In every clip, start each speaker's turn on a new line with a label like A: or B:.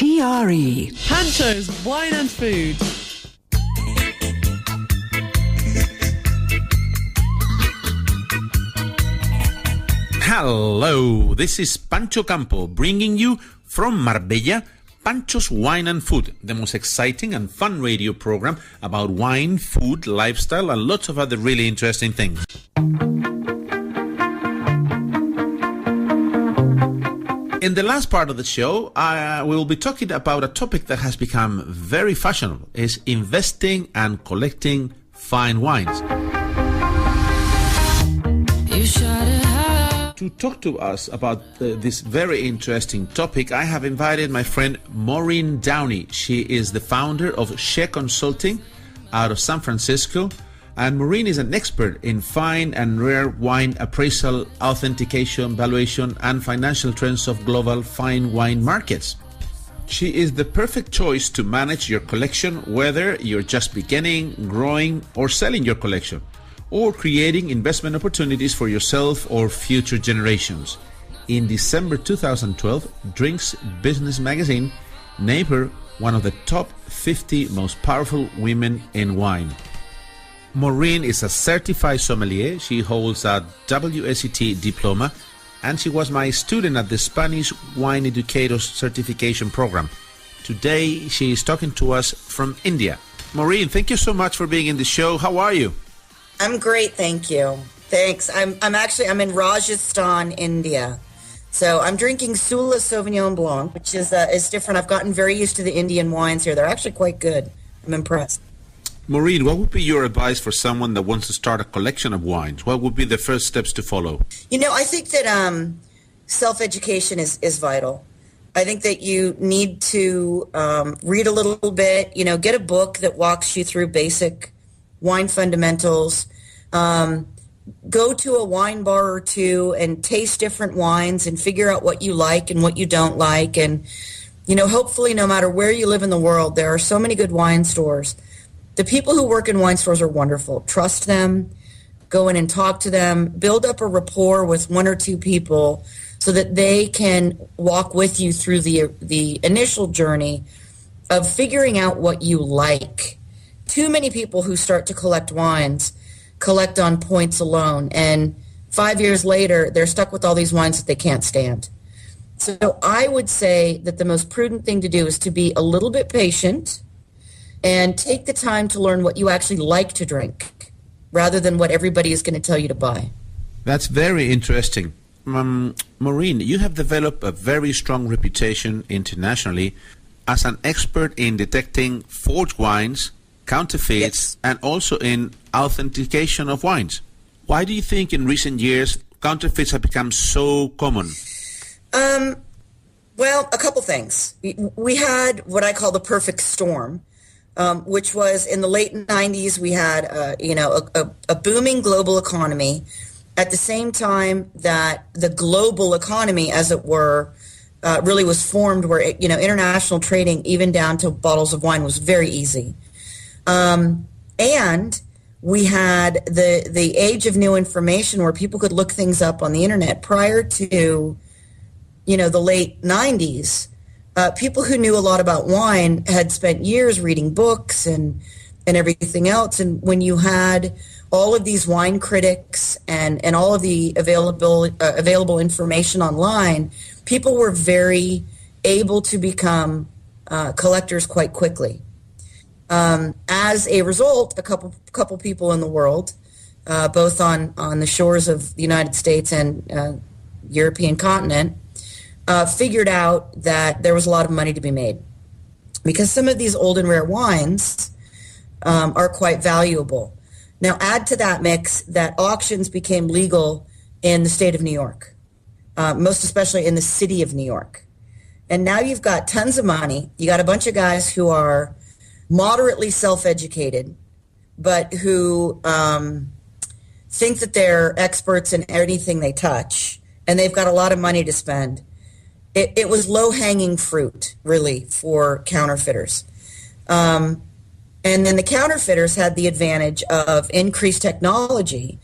A: TRE.
B: Pancho's Wine and Food.
C: Hello, this is PanchoCampo bringing you from Marbella, Pancho's Wine and Food, the most exciting and fun radio program about wine, food, lifestyle, and lots of other really interesting things. In the last part of the show, we will be talking about a topic that has become very fashionable, is investing and collecting fine wines. To talk to us about this very interesting topic, I have invited my friend Maureen Downey. She is the founder of Shea Consulting out of San Francisco. And Maureen is an expert in fine and rare wine appraisal, authentication, valuation, and financial trends of global fine wine markets. She is the perfect choice to manage your collection, whether you're just beginning, growing, or selling your collection, or creating investment opportunities for yourself or future generations. In December 2012, Drinks Business Magazine named her one of the top 50 most powerful women in wine. Maureen is a certified sommelier. She holds a WSET diploma, and she was my student at the Spanish Wine Educators Certification Program. Today, she is talking to us from India. Maureen, thank you so much for being in the show. How are you?
D: I'm great, thank you. Thanks. I'm in Rajasthan, India. So I'm drinking Sula Sauvignon Blanc, which is different. I've gotten very used to the Indian wines here. They're actually quite good. I'm impressed.
C: Maureen, what would be your advice for someone that wants to start a collection of wines? What would be the first steps to follow?
D: I think that self-education is vital. I think that you need to read a little bit, get a book that walks you through basic wine fundamentals. Go to a wine bar or two and taste different wines and figure out what you like and what you don't like. And, hopefully no matter where you live in the world, there are so many good wine stores. The people who work in wine stores are wonderful. Trust them, go in and talk to them, build up a rapport with one or two people so that they can walk with you through the initial journey of figuring out what you like. Too many people who start to collect wines collect on points alone, and 5 years later, they're stuck with all these wines that they can't stand. So I would say that the most prudent thing to do is to be a little bit patient and take the time to learn what you actually like to drink rather than what everybody is going to tell you to buy.
C: That's very interesting. Maureen, you have developed a very strong reputation internationally as an expert in detecting forged wines, counterfeits, and also in authentication of wines. Why do you think in recent years counterfeits have become so common?
D: Well, a couple things. We had what I call the perfect storm, which was in the late 90s. We had a booming global economy at the same time that the global economy, as it were, really was formed where international trading, even down to bottles of wine, was very easy. And we had the age of new information where people could look things up on the internet. Prior to the late 90s, people who knew a lot about wine had spent years reading books and everything else. And when you had all of these wine critics and all of the available information online, people were very able to become collectors quite quickly. As a result, a couple people in the world, both on the shores of the United States and European continent, figured out that there was a lot of money to be made because some of these old and rare wines are quite valuable. Now, add to that mix that auctions became legal in the state of New York, most especially in the city of New York. And now you've got tons of money. You got a bunch of guys who are moderately self-educated, but who think that they're experts in anything they touch, and they've got a lot of money to spend. It was low-hanging fruit, really, for counterfeiters. And then the counterfeiters had the advantage of increased technology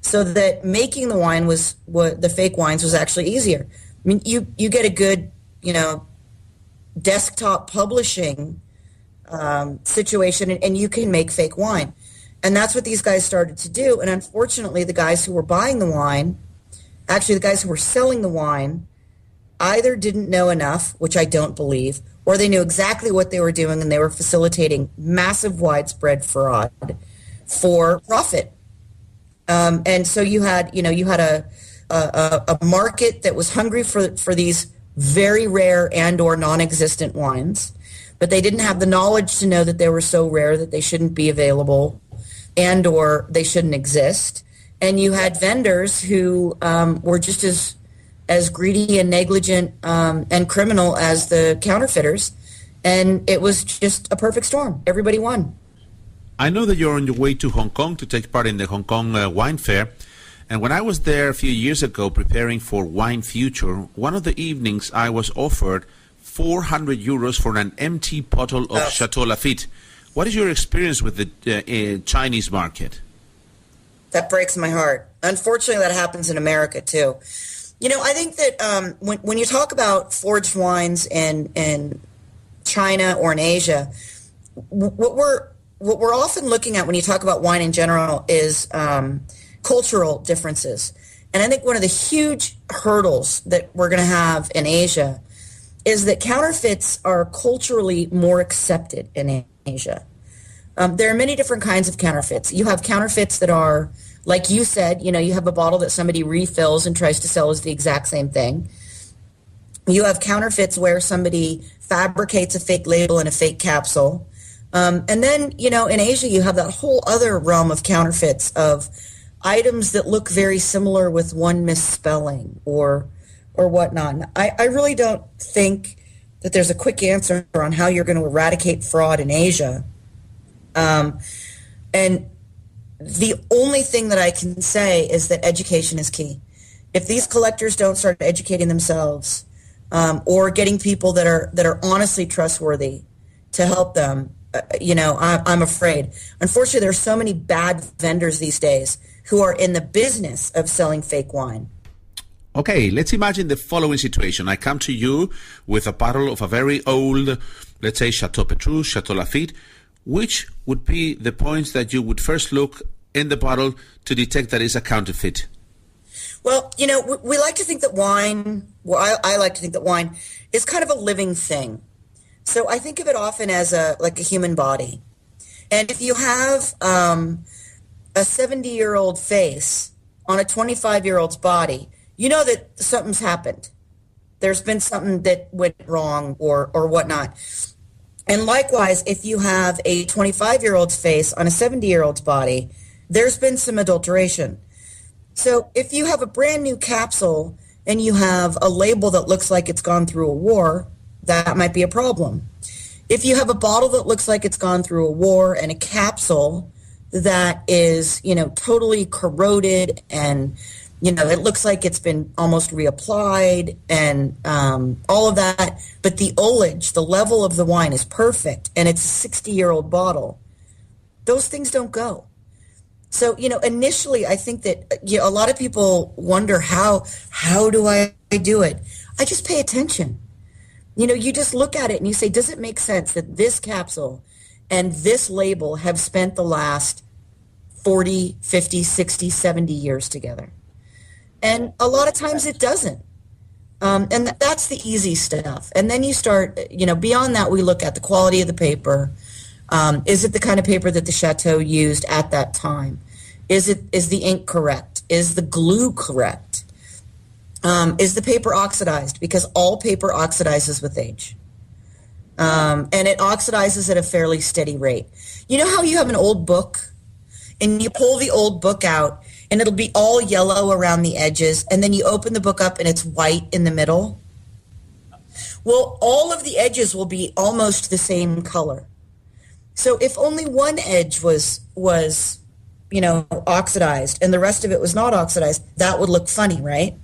D: so that making the wine the fake wines was actually easier. I mean, you get a good, desktop publishing situation, and you can make fake wine. And that's what these guys started to do. And unfortunately, the guys who were buying the wine, actually the guys who were selling the wine, either didn't know enough, which I don't believe, or they knew exactly what they were doing and they were facilitating massive widespread fraud for profit. And so you had a market that was hungry for these very rare and or non-existent wines, but they didn't have the knowledge to know that they were so rare that they shouldn't be available and or they shouldn't exist. And you had vendors who were just as greedy and negligent and criminal as the counterfeiters. And it was just a perfect storm. Everybody won.
C: I know that you're on your way to Hong Kong to take part in the Hong Kong Wine Fair. And when I was there a few years ago preparing for Wine Future, one of the evenings I was offered 400 euros for an empty bottle of Chateau Lafite. What is your experience with the Chinese market?
D: That breaks my heart. Unfortunately, that happens in America too. I think that when you talk about forged wines in China or in Asia, what we're often looking at when you talk about wine in general is cultural differences. And I think one of the huge hurdles that we're going to have in Asia is that counterfeits are culturally more accepted in Asia. There are many different kinds of counterfeits. You have counterfeits that are, like you said, you have a bottle that somebody refills and tries to sell as the exact same thing. You have counterfeits where somebody fabricates a fake label in a fake capsule. And then, in Asia, you have that whole other realm of counterfeits of items that look very similar with one misspelling or whatnot. I really don't think that there's a quick answer on how you're going to eradicate fraud in Asia. And the only thing that I can say is that education is key. If these collectors don't start educating themselves, or getting people that are honestly trustworthy to help them, I'm afraid. Unfortunately, there are so many bad vendors these days who are in the business of selling fake wine.
C: Okay, let's imagine the following situation. I come to you with a bottle of a very old, let's say, Chateau Petrus, Chateau Lafite. Which would be the points that you would first look in the bottle to detect that it's a counterfeit?
D: Well, we like to think that wine, I like to think that wine is kind of a living thing. So I think of it often as like a human body. And if you have a 70-year-old face on a 25-year-old's body, you know that something's happened. There's been something that went wrong or whatnot. And likewise, if you have a 25-year-old's face on a 70-year-old's body, there's been some adulteration. So if you have a brand new capsule and you have a label that looks like it's gone through a war, that might be a problem. If you have a bottle that looks like it's gone through a war and a capsule that is, totally corroded and, it looks like it's been almost reapplied and all of that, but the ullage, the level of the wine is perfect and it's a 60-year-old bottle, those things don't go. So, initially I think that a lot of people wonder how do I do it? I just pay attention. You just look at it and you say, does it make sense that this capsule and this label have spent the last 40, 50, 60, 70 years together? And a lot of times it doesn't. And that's the easy stuff. And then you start, beyond that, we look at the quality of the paper. Is it the kind of paper that the Chateau used at that time? Is the ink correct? Is the glue correct? Is the paper oxidized? Because all paper oxidizes with age. And it oxidizes at a fairly steady rate. You know how you have an old book and you pull the old book out and it'll be all yellow around the edges, and then you open the book up and it's white in the middle? Well, all of the edges will be almost the same color. So if only one edge was oxidized and the rest of it was not oxidized, that would look funny, right?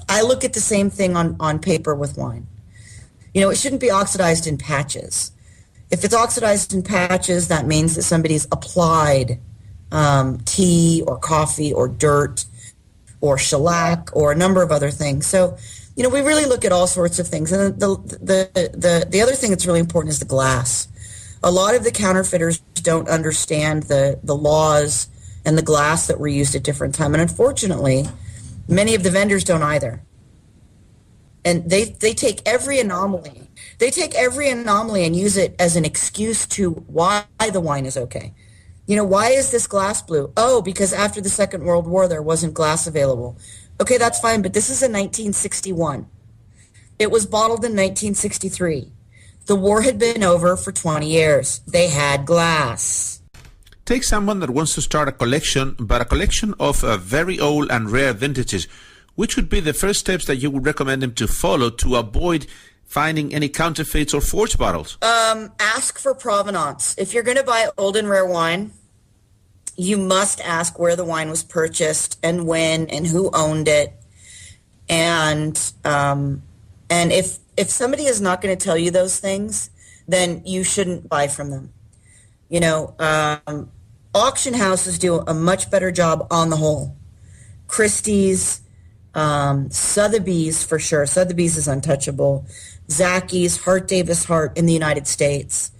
D: I look at the same thing on paper with wine. It shouldn't be oxidized in patches. If it's oxidized in patches, that means that somebody's applied tea or coffee or dirt or shellac or a number of other things. So we really look at all sorts of things. And the other thing that's really important is the glass. A lot of the counterfeiters don't understand the laws and the glass that were used at different time. And unfortunately, many of the vendors don't either. And they take every anomaly. They take every anomaly and use it as an excuse to why the wine is okay. Why is this glass blue? Oh, because after the Second World War, there wasn't glass available. Okay, that's fine, but this is in 1961. It was bottled in 1963. The war had been over for 20 years. They had glass.
C: Take someone that wants to start a collection, but a collection of very old and rare vintages. Which would be the first steps that you would recommend them to follow to avoid finding any counterfeits or forged bottles?
D: Ask for provenance. If you're going to buy old and rare wine, you must ask where the wine was purchased and when and who owned it. And if somebody is not going to tell you those things, then you shouldn't buy from them. Auction houses do a much better job on the whole. Christie's, Sotheby's for sure. Sotheby's is untouchable. Zacky's, Hart Davis Hart in the United States.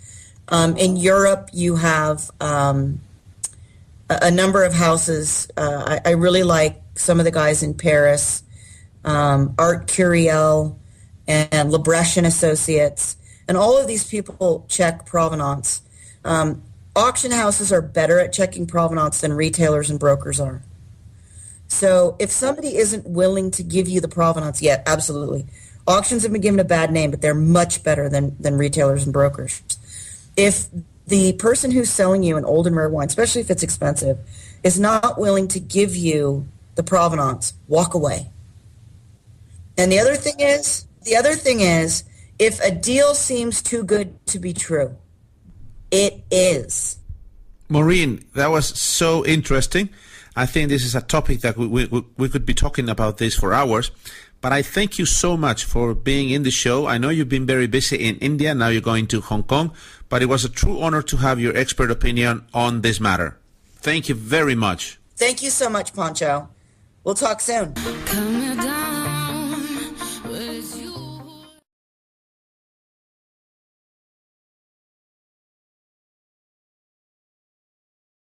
D: In Europe, you have a number of houses. I really like some of the guys in Paris, Art Curiel and Lebreche and Associates. And all of these people check provenance. Auction houses are better at checking provenance than retailers and brokers are. So if somebody isn't willing to give you the provenance yet, absolutely. Auctions have been given a bad name, but they're much better than retailers and brokers. If the person who's selling you an old and rare wine, especially if it's expensive, is not willing to give you the provenance, walk away. And the other thing is, if a deal seems too good to be true, it is.
C: Maureen, that was so interesting. I think this is a topic that we could be talking about this for hours. But I thank you so much for being in the show. I know you've been very busy in India. Now you're going to Hong Kong. But it was a true honor to have your expert opinion on this matter. Thank you very much.
D: Thank you so much, Pancho. We'll talk soon.